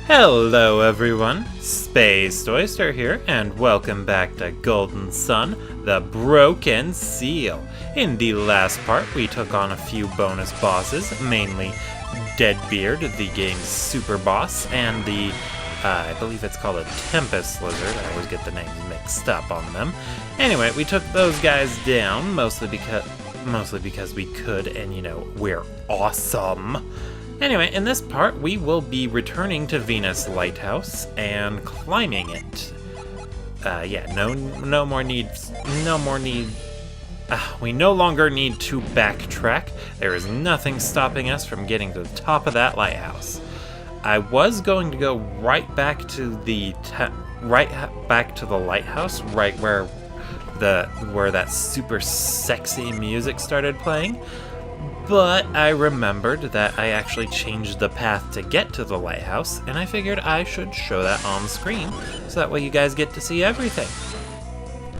Hello everyone, Space Oyster here, and welcome back to Golden Sun, the Broken Seal. In the last part, we took on a few bonus bosses, mainly Deadbeard, the game's super boss, and the, I believe it's called a Tempest Lizard. I always get the names mixed up on them. Anyway, we took those guys down, mostly because we could, and you know, we're awesome. Anyway, in this part, we will be returning to Venus Lighthouse and climbing it. We no longer need to backtrack. There is nothing stopping us from getting to the top of that lighthouse. I was going to go right back to the lighthouse, right where that super sexy music started playing. But I remembered that I actually changed the path to get to the lighthouse, and I figured I should show that on screen, so that way you guys get to see everything.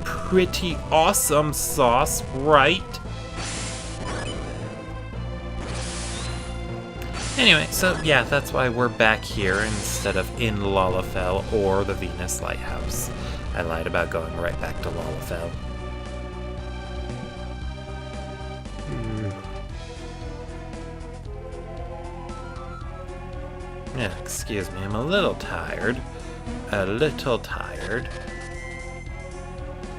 Pretty awesome sauce, right? Anyway, so yeah, that's why we're back here instead of in Lalafell or the Venus Lighthouse. I lied about going right back to Lalafell. Yeah, excuse me, I'm a little tired.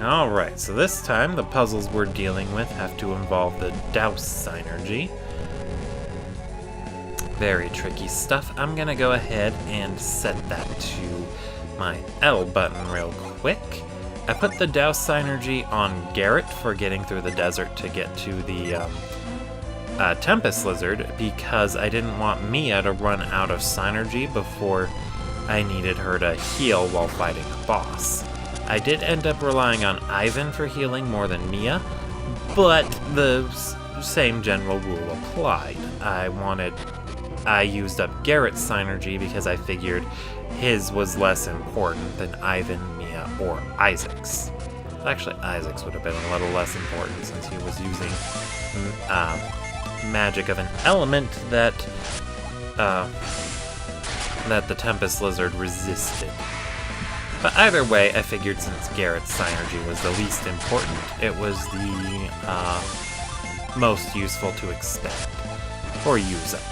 Alright, so this time the puzzles we're dealing with have to involve the Douse Synergy. Very tricky stuff. I'm gonna go ahead and set that to my L button real quick. I put the Douse Synergy on Garrett for getting through the desert to get to the Tempest Lizard because I didn't want Mia to run out of Synergy before I needed her to heal while fighting a boss. I did end up relying on Ivan for healing more than Mia, but the same general rule applied. I used up Garrett's Synergy because I figured his was less important than Ivan, Mia, or Isaac's. Actually, Isaac's would have been a little less important since he was using magic of an element that the Tempest Lizard resisted. But either way, I figured since Garrett's Synergy was the least important, it was the most useful to expend, or use up.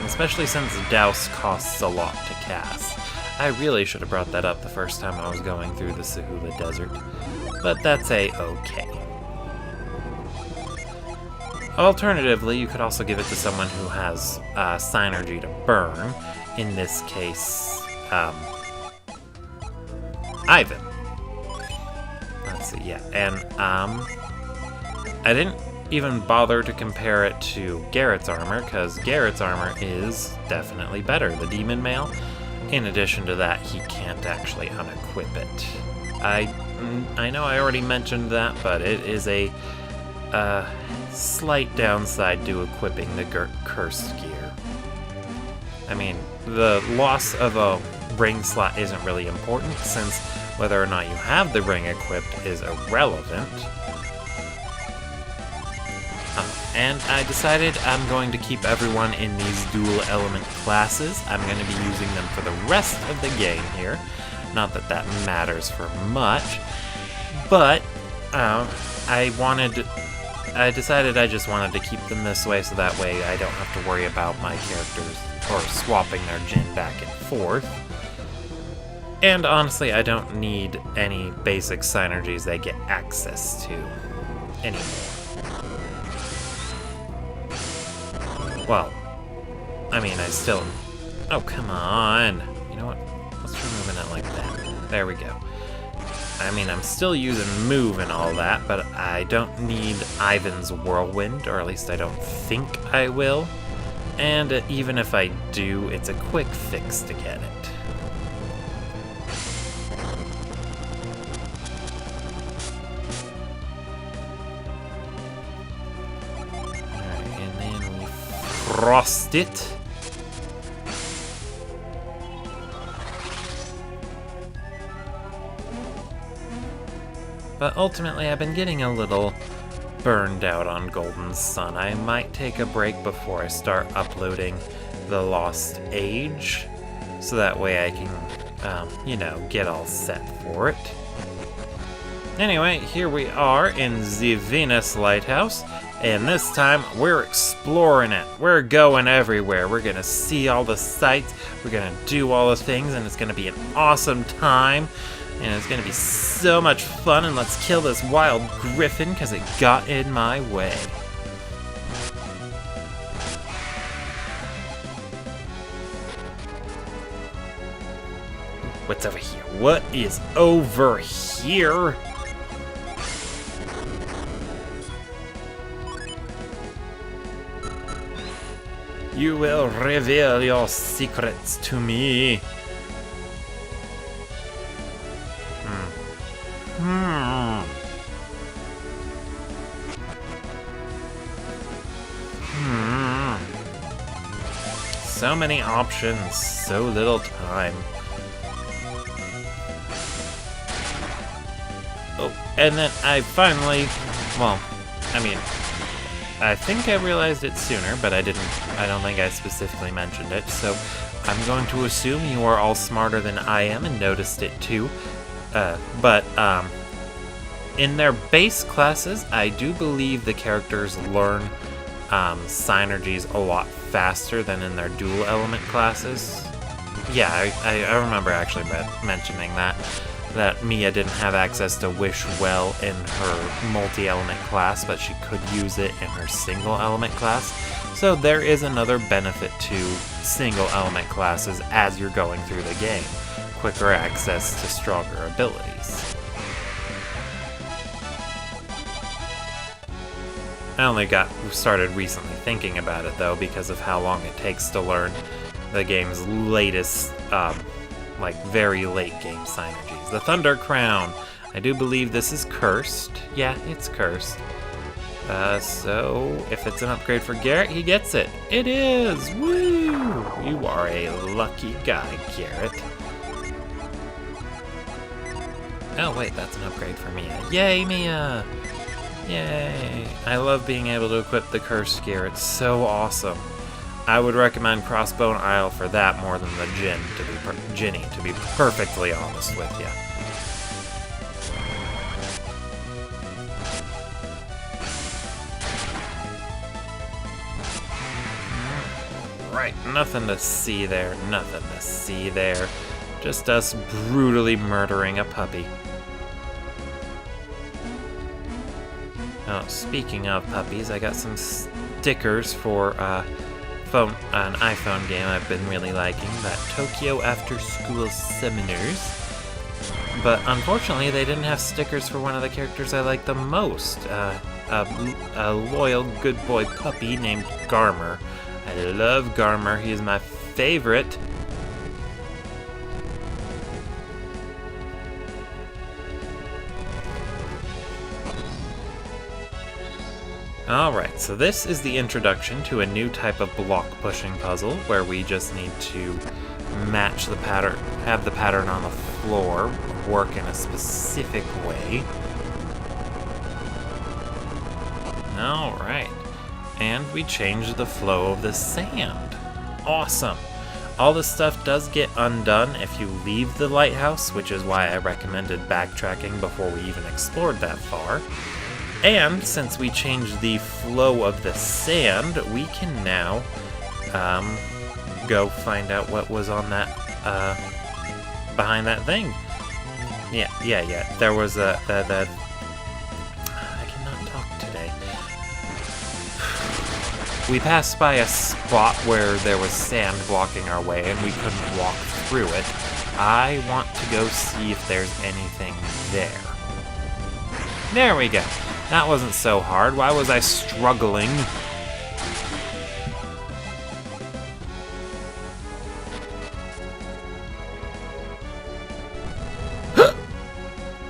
Especially since Douse costs a lot to cast. I really should have brought that up the first time I was going through the Sahula Desert, but that's a-okay. Alternatively, you could also give it to someone who has Synergy to burn. In this case, Ivan. Let's see, yeah. And I didn't even bother to compare it to Garrett's armor, because Garrett's armor is definitely better. The Demon Mail. In addition to that, he can't actually unequip it. I know I already mentioned that, but it is a slight downside to equipping the cursed gear. I mean, the loss of a ring slot isn't really important, since whether or not you have the ring equipped is irrelevant. And I decided I'm going to keep everyone in these dual element classes. I'm going to be using them for the rest of the game here. Not that that matters for much, but I decided I just wanted to keep them this way, so that way I don't have to worry about my characters or swapping their Jin back and forth. And honestly, I don't need any basic Synergies they get access to anymore. Well, I mean, I still... Oh, come on! You know what? Let's try moving it like that. There we go. I mean, I'm still using Move and all that, but I don't need Ivan's Whirlwind, or at least I don't think I will. And even if I do, it's a quick fix to get it. Alright, and then we frost it. But ultimately, I've been getting a little burned out on Golden Sun. I might take a break before I start uploading The Lost Age, so that way I can, you know, get all set for it. Anyway, here we are in the Venus Lighthouse, and this time we're exploring it. We're going everywhere. We're gonna see all the sights, we're gonna do all the things, and it's gonna be an awesome time, and it's gonna be so much fun. And let's kill this wild griffin because it got in my way. What's over here? What is over here? You will reveal your secrets to me. So many options, so little time. Oh, and then I finally, well, I mean, I think I realized it sooner, but I don't think I specifically mentioned it, so I'm going to assume you are all smarter than I am and noticed it too. But in their base classes, I do believe the characters learn synergies a lot faster than in their dual element classes. Yeah, I remember actually mentioning that Mia didn't have access to Wish Well in her multi-element class, but she could use it in her single element class. So there is another benefit to single element classes as you're going through the game. Quicker access to stronger abilities. I only got started recently thinking about it though because of how long it takes to learn the game's latest, like very late game synergies. The Thunder Crown. I do believe this is cursed. Yeah, it's cursed. So if it's an upgrade for Garrett, he gets it. It is! Woo! You are a lucky guy, Garrett. Oh wait, that's an upgrade for Mia. Yay, Mia! Yay! I love being able to equip the cursed gear. It's so awesome. I would recommend Crossbone Isle for that more than the Ginny, to be perfectly honest with you. Right, nothing to see there, nothing to see there. Just us brutally murdering a puppy. Oh, speaking of puppies, I got some stickers for an iPhone game I've been really liking, that Tokyo After School Seminars. But unfortunately, they didn't have stickers for one of the characters I like the most, a loyal good boy puppy named Garmer. I love Garmer, he is my favorite. Alright, so this is the introduction to a new type of block pushing puzzle where we just need to match the pattern, have the pattern on the floor work in a specific way. Alright, and we change the flow of the sand. Awesome! All this stuff does get undone if you leave the lighthouse, which is why I recommended backtracking before we even explored that far. And since we changed the flow of the sand, we can now go find out what was on that, behind that thing. Yeah. There was I cannot talk today. We passed by a spot where there was sand blocking our way and we couldn't walk through it. I want to go see if there's anything there. There we go. That wasn't so hard. Why was I struggling?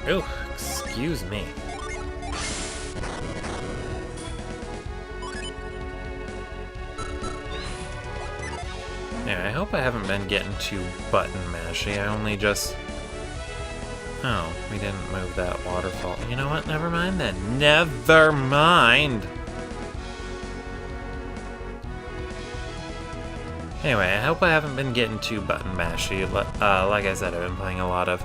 Oh, excuse me. Yeah, I hope I haven't been getting too button mashy. I only just... Oh, we didn't move that waterfall. You know what? Never mind then. Never mind! Anyway, I hope I haven't been getting too button mashy. Like I said, I've been playing a lot of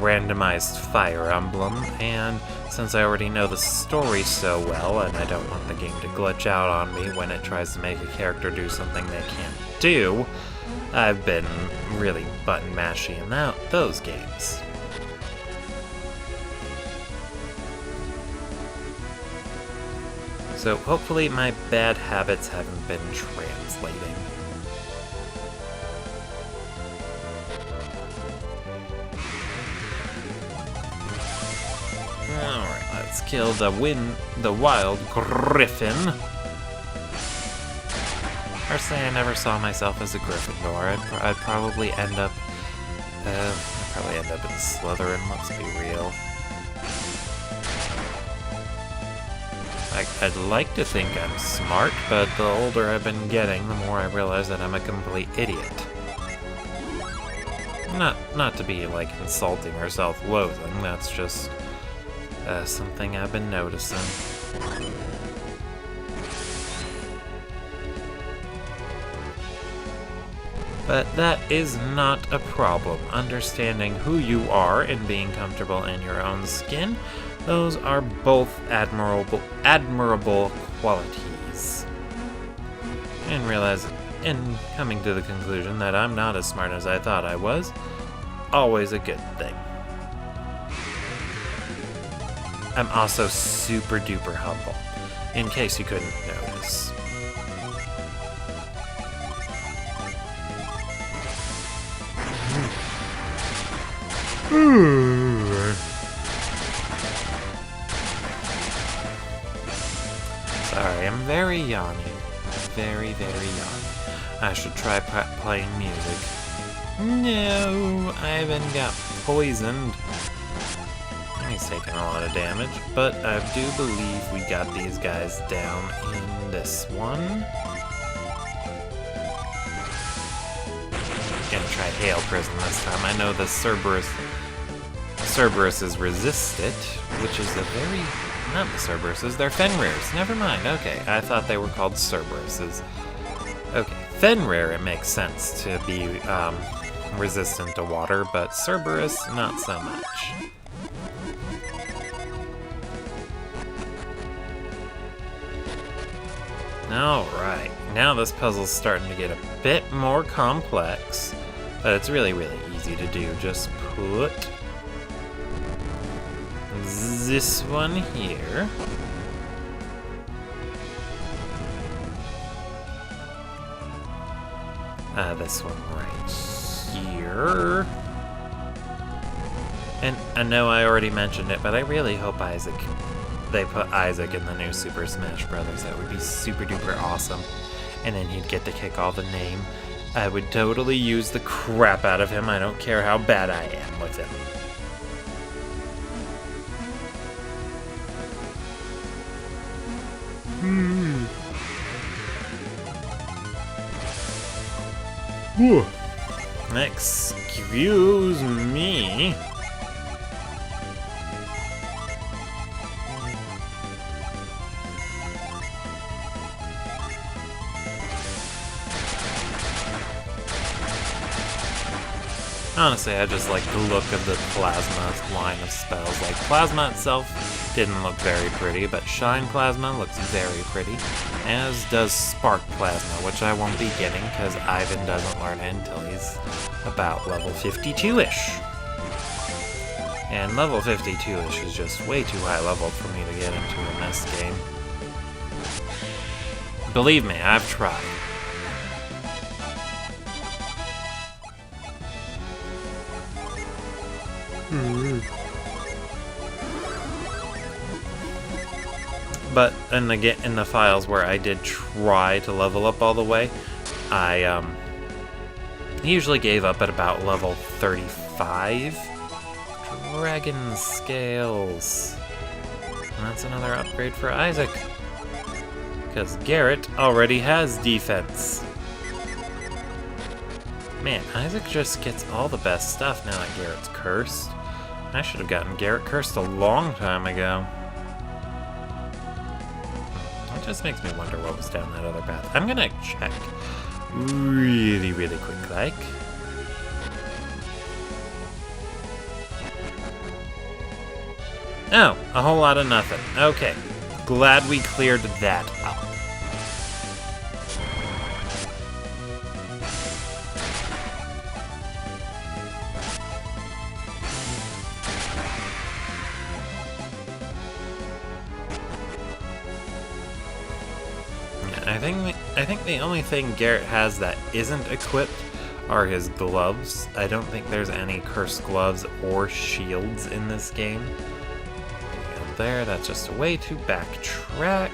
randomized Fire Emblem, and since I already know the story so well, and I don't want the game to glitch out on me when it tries to make a character do something they can't do, I've been really button mashy in those games. So hopefully my bad habits haven't been translating. Alright, let's kill the wild griffin. Personally, I never saw myself as a Gryffindor. I'd probably end up in Slytherin, let's be real. I'd like to think I'm smart, but the older I've been getting, the more I realize that I'm a complete idiot. Not to be, like, insulting or self-loathing, that's just something I've been noticing. But that is not a problem. Understanding who you are and being comfortable in your own skin, those are both admirable qualities. And coming to the conclusion that I'm not as smart as I thought I was, always a good thing. I'm also super duper humble, in case you couldn't notice. Sorry, I'm very yawning. Very, very yawning. I should try playing music. No, Ivan got poisoned. He's taking a lot of damage, but I do believe we got these guys down in this one. Gonna try Hail Prison this time. I know the Cerberus is resisted, which is a very... not the Cerberuses, they're Fenrirs. Never mind, okay. I thought they were called Cerberuses. Okay, Fenrir, it makes sense to be resistant to water, but Cerberus, not so much. Alright, now this puzzle's starting to get a bit more complex, but it's really, really easy to do. Just put this one here. This one right here. And I know I already mentioned it, but I really hope they put Isaac in the new Super Smash Bros. That would be super duper awesome. And then he'd get to kick all the name. I would totally use the crap out of him. I don't care how bad I am with him. Excuse me. Honestly, I just like the look of the Plasma line of spells. Like, Plasma itself didn't look very pretty, but Shine Plasma looks very pretty, as does Spark Plasma, which I won't be getting because Ivan doesn't learn it until he's about level 52-ish. And level 52-ish is just way too high level for me to get into in this game. Believe me, I've tried. But in the files where I did try to level up all the way, I usually gave up at about level 35. Dragon Scales. And that's another upgrade for Isaac. Because Garrett already has defense. Man, Isaac just gets all the best stuff now that Garrett's cursed. I should have gotten Garrett cursed a long time ago. It just makes me wonder what was down that other path. I'm gonna check really, really quick like. Oh, a whole lot of nothing. Okay. Glad we cleared that up. I think the only thing Garrett has that isn't equipped are his gloves. I don't think there's any cursed gloves or shields in this game. And there, that's just a way to backtrack.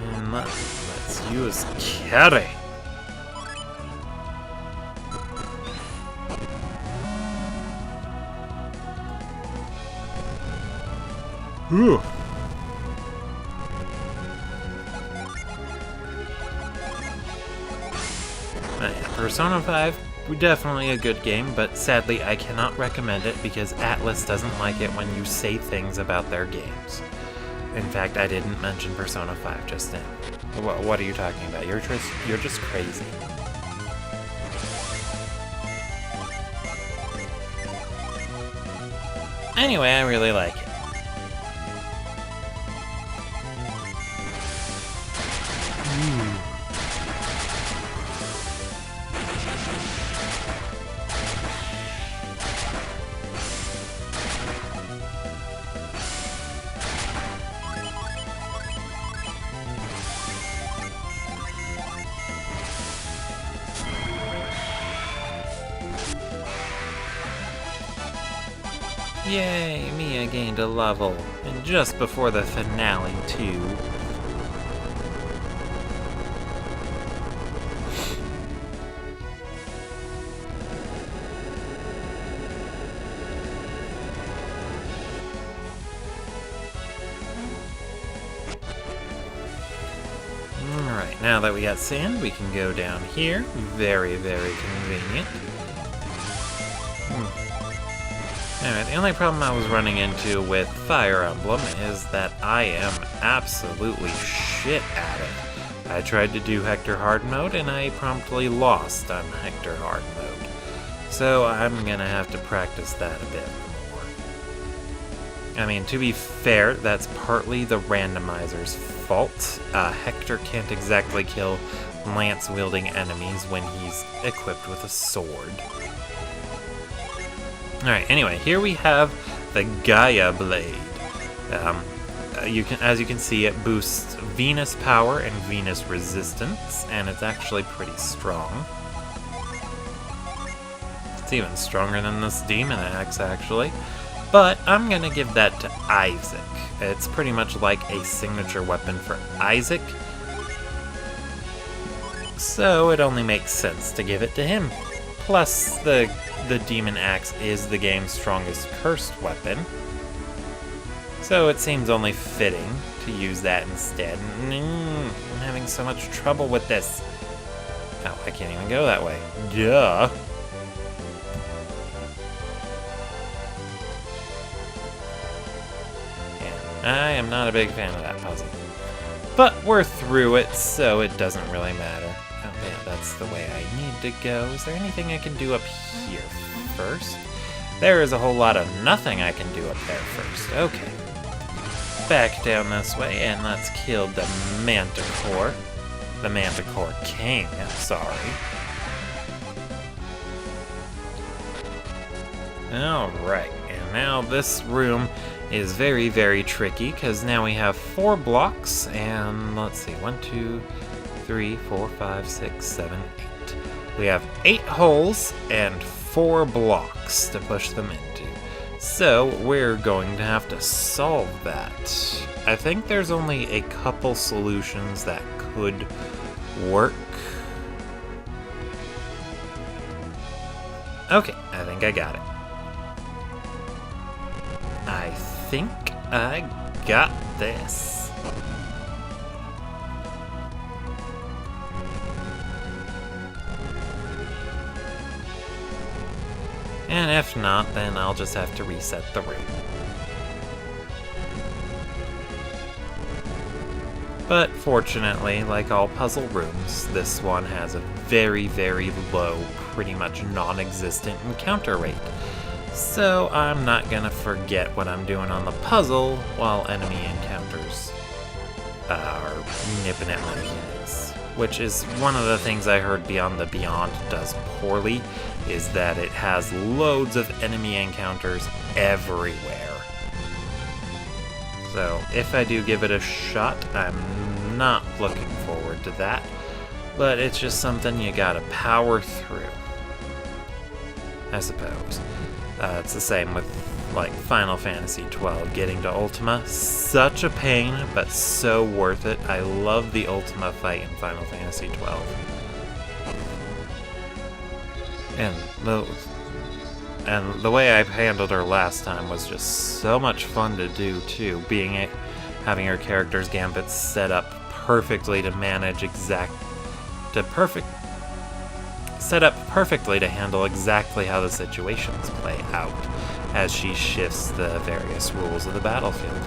And let's use carry. Ooh. Persona 5, definitely a good game, but sadly I cannot recommend it because Atlas doesn't like it when you say things about their games. In fact, I didn't mention Persona 5 just now. What are you talking about? You're just crazy. Anyway, I really like it. Yay, Mia gained a level, and just before the finale, too. Alright, now that we got sand, we can go down here. Very, very convenient. Alright, the only problem I was running into with Fire Emblem is that I am absolutely shit at it. I tried to do Hector Hard Mode and I promptly lost on Hector Hard Mode. So I'm gonna have to practice that a bit more. I mean, to be fair, that's partly the randomizer's fault. Hector can't exactly kill lance-wielding enemies when he's equipped with a sword. Alright, anyway, here we have the Gaia Blade. As you can see, it boosts Venus power and Venus resistance, and it's actually pretty strong. It's even stronger than this Demon Axe, actually. But I'm gonna give that to Isaac. It's pretty much like a signature weapon for Isaac, so it only makes sense to give it to him. Plus, the Demon Axe is the game's strongest cursed weapon, so it seems only fitting to use that instead. I'm having so much trouble with this. Oh, I can't even go that way. Duh. Yeah, I am not a big fan of that puzzle. But we're through it, so it doesn't really matter. Oh yeah, that's the way I need to go. Is there anything I can do up here first? There is a whole lot of nothing I can do up there first. Okay. Back down this way, and let's kill the Manticore. The Manticore King, sorry. Alright, and now this room is very, very tricky, because now we have 4 blocks, and let's see, 1, 2, 3, 4, 5, 6, 7, 8. We have 8 holes and 4 blocks to push them into. So we're going to have to solve that. I think there's only a couple solutions that could work. Okay, I think I got it. I think I got this. And if not, then I'll just have to reset the room. But fortunately, like all puzzle rooms, this one has a very, very low, pretty much non-existent encounter rate. So I'm not gonna forget what I'm doing on the puzzle while enemy encounters are nipping at my heels. Which is one of the things I heard Beyond the Beyond does poorly, is that it has loads of enemy encounters everywhere. So if I do give it a shot, I'm not looking forward to that, but it's just something you gotta power through, I suppose. It's the same with like Final Fantasy XII. Getting to Ultima, such a pain, but so worth it. I love the Ultima fight in Final Fantasy XII. And the way I handled her last time was just so much fun to do too. Having her character's gambits set up perfectly to set up perfectly to handle exactly how the situations play out as she shifts the various rules of the battlefield.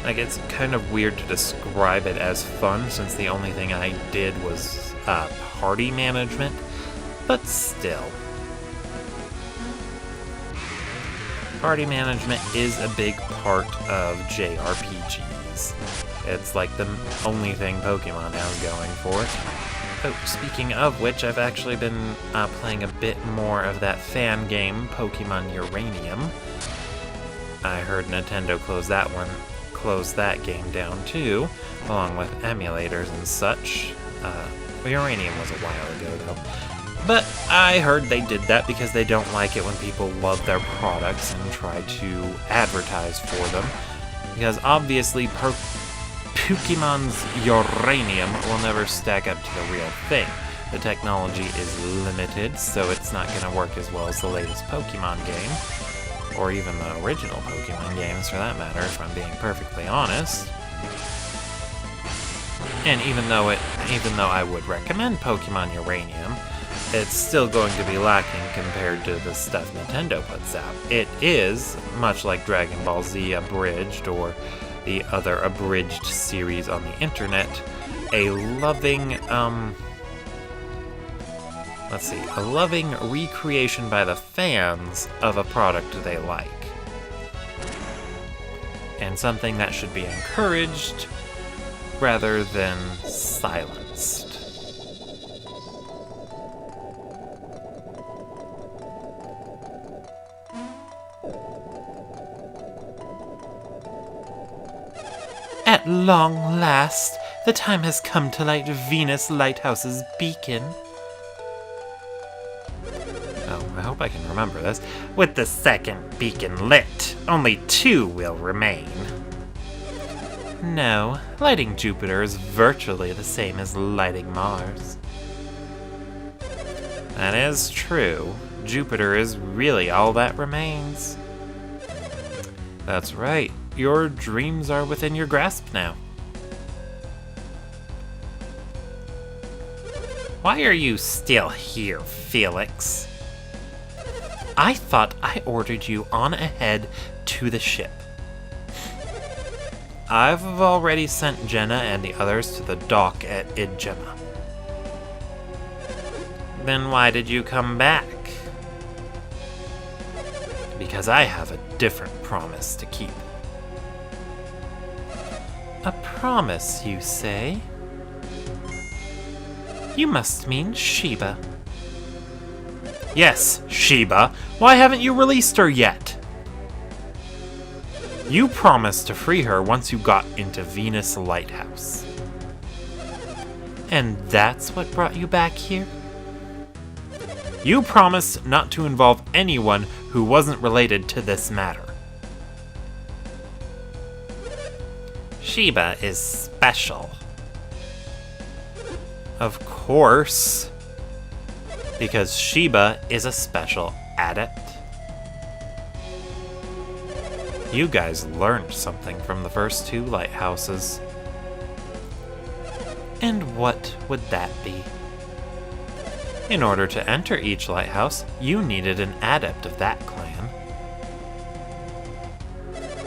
Like, it's kind of weird to describe it as fun since the only thing I did was party management, but still. Party management is a big part of JRPGs. It's like the only thing Pokemon has going for it. Oh, speaking of which, I've actually been playing a bit more of that fan game, Pokemon Uranium. I heard Nintendo close that game down too, along with emulators and such. Uranium was a while ago though. But I heard they did that because they don't like it when people love their products and try to advertise for them. Because obviously Pokemon's Uranium will never stack up to the real thing. The technology is limited, so it's not going to work as well as the latest Pokemon game. Or even the original Pokemon games for that matter, if I'm being perfectly honest. And even though I would recommend Pokemon Uranium, it's still going to be lacking compared to the stuff Nintendo puts out. It is, much like Dragon Ball Z Abridged or the other abridged series on the internet, a loving, a loving recreation by the fans of a product they like. And something that should be encouraged rather than silenced. At long last, the time has come to light Venus Lighthouse's beacon. Oh, I hope I can remember this. With the second beacon lit, only 2 will remain. No, lighting Jupiter is virtually the same as lighting Mars. That is true. Jupiter is really all that remains. That's right. Your dreams are within your grasp now. Why are you still here, Felix? I thought I ordered you on ahead to the ship. I've already sent Jenna and the others to the dock at Idjema. Then why did you come back? Because I have a different promise to keep. A promise, you say? You must mean Sheba. Yes, Sheba. Why haven't you released her yet? You promised to free her once you got into Venus Lighthouse. And that's what brought you back here? You promised not to involve anyone who wasn't related to this matter. Sheba is special. Of course. Because Sheba is a special adept. You guys learned something from the first 2 lighthouses. And what would that be? In order to enter each lighthouse, you needed an adept of that clan.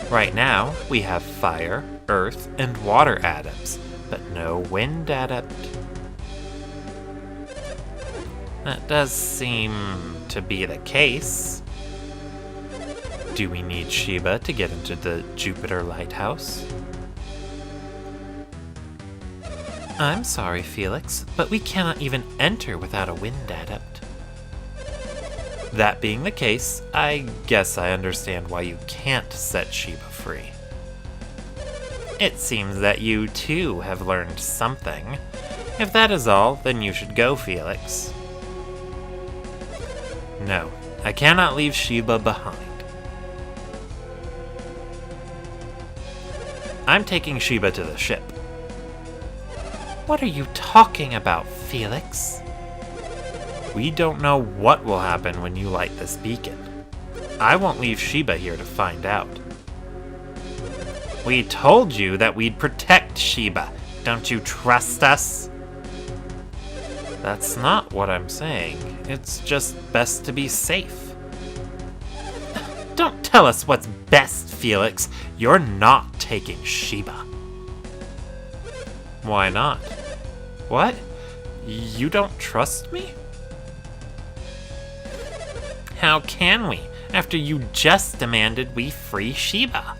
Right now, we have fire, earth, and water adepts, but no wind adept. That does seem to be the case. Do we need Sheba to get into the Jupiter Lighthouse? I'm sorry, Felix, but we cannot even enter without a wind adept. That being the case, I guess I understand why you can't set Sheba free. It seems that you too have learned something. If that is all, then you should go, Felix. No, I cannot leave Sheba behind. I'm taking Sheba to the ship. What are you talking about, Felix? We don't know what will happen when you light this beacon. I won't leave Sheba here to find out. We told you that we'd protect Sheba. Don't you trust us? That's not what I'm saying. It's just best to be safe. Don't tell us what's best, Felix. You're not taking Sheba. Why not? What? You don't trust me? How can we, after you just demanded we free Sheba?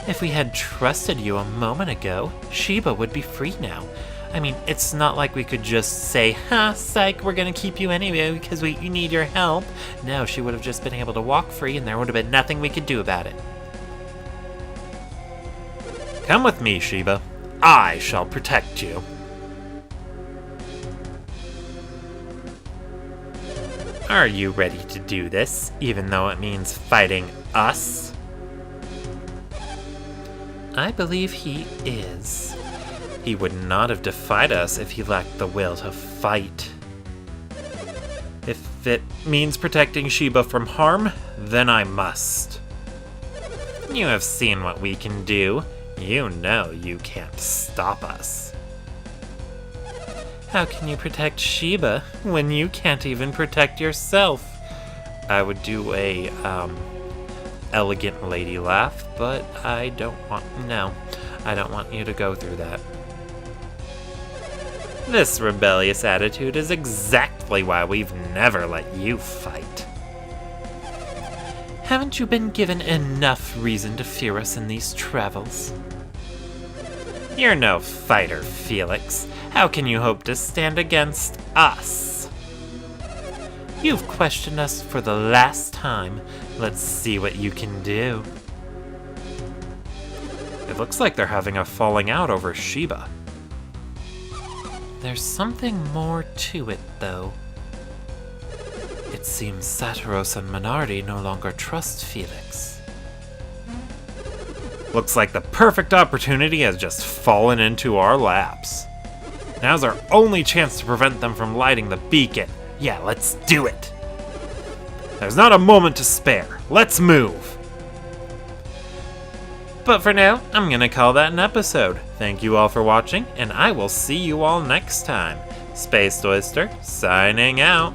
If we had trusted you a moment ago, Sheba would be free now. I mean, it's not like we could just say, psych, we're gonna keep you anyway because we need your help. No, she would have just been able to walk free and there would have been nothing we could do about it. Come with me, Sheba. I shall protect you. Are you ready to do this, even though it means fighting us? I believe he is. He would not have defied us if he lacked the will to fight. If it means protecting Sheba from harm, then I must. You have seen what we can do. You know you can't stop us. How can you protect Sheba when you can't even protect yourself? I would do a, elegant lady laugh, but I don't want you to go through that. This rebellious attitude is exactly why we've never let you fight. Haven't you been given enough reason to fear us in these travels? You're no fighter, Felix. How can you hope to stand against us? You've questioned us for the last time. Let's see what you can do. It looks like they're having a falling out over Sheba. There's something more to it, though. It seems Saturous and Mernardi no longer trust Felix. Looks like the perfect opportunity has just fallen into our laps. Now's our only chance to prevent them from lighting the beacon. Yeah, let's do it. There's not a moment to spare. Let's move. But for now, I'm gonna call that an episode. Thank you all for watching, and I will see you all next time. Spaced Oyster, signing out.